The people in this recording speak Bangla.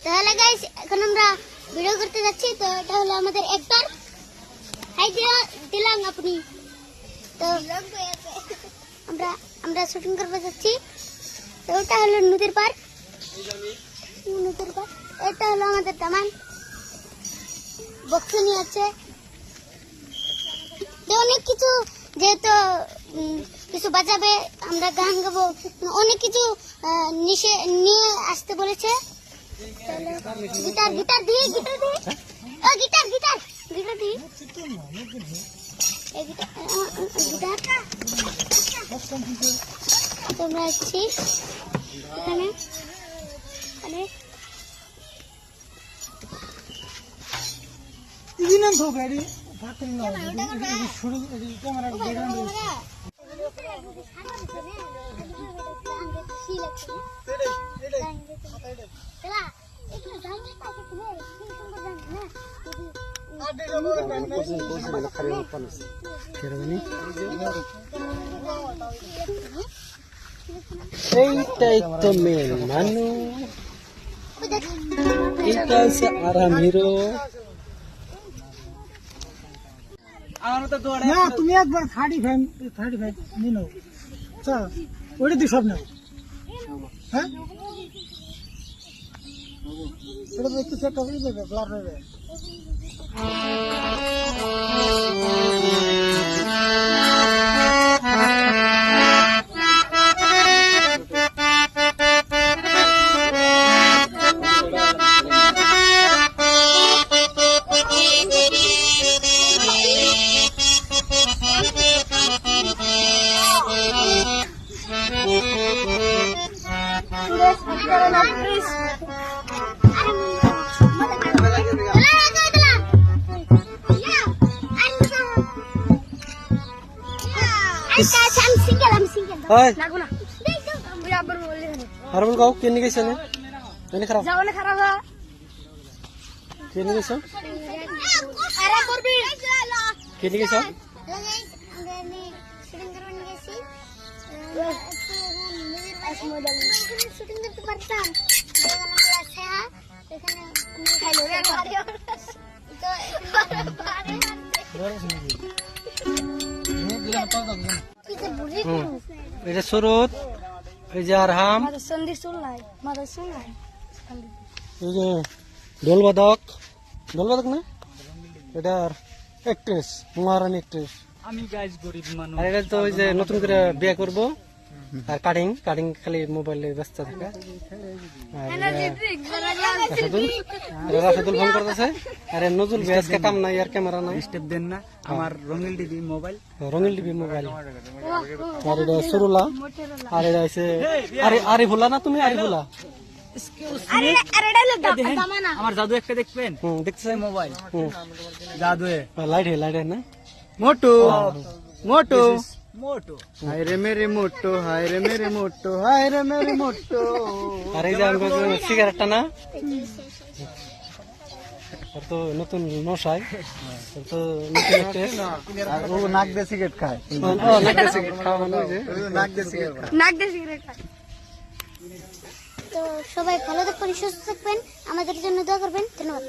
তাহলে গাইস এখন আমরা ভিডিও করতে যাচ্ছি। তো এটা হলো আমাদের একটার হাই দিলাম আপনি। তো আমরা শুটিং করতে যাচ্ছি। তো ওটা হলো নদীর পার। এটা হলো আমাদের দামান বক্সনি আছে। অনেক কিছু যেহেতু কিছু বাজাবে, আমরা গান গাবো, অনেক কিছু নিয়ে আসতে বলেছে। গিটার দিয়ে তোমরা আসছি এখানে এইটাই তো মেন মানুষ, এটা হচ্ছে আরাম হিরো। না তুমি একবার 35 নিয়ে নাও, চল ওইটা দিয়ে সব নাও। হ্যাঁ ওটা একটু চেক করে দেবে, ব্লার হয়ে যাবে। আর বল গাও কে নিয়ে গেছে? খারাপ কে নিয়ে গেছ? কে নিয়ে গেছ? শুটিং করতে পারতাম। এটা সুরত, এই যে আরহাম, এই যে ঢোলবাদক না, এটার একট্রেস, মহারানী একট্রেস। আমি গাইজ গরিব মানুষ। আর এটা তো ওই যে নতুন করে বিয়ে করবো, আর কাটিং খালি মোবাইলে ব্যস্ত থাকে। রাশেদুল ফোন করতেছে, আরে নজরুল ভাই আজকে কাম নাই, আর ক্যামেরা নাই, স্টেপ দেন না। আমার রঙিল টিভি মোবাইল। আর এটা সুরুলা, আর এটা হচ্ছে আরিফুলা না, তুমি আরিফুলা? আমার জাদু একটা দেখবেন? দেখতেছে মোবাইল জাদু লাইট না, মোটু মোটু মোটু, হায় রে মেরে মোটু, হায় রে মেরে মোটু, হায় রে মেরে মোটু। আর এই যে সিগারেটটা না, তো নতুন নশায়, তো ও নাক দিয়ে সিগারেট খায়। নাক দিয়ে সিগারেট খাওয়া মানে নাক দিয়ে সিগারেট খায়। তো সবাই ভালো থাকবেন, সুস্থ থাকবেন, আমাদের জন্য দোয়া করবেন। ধন্যবাদ।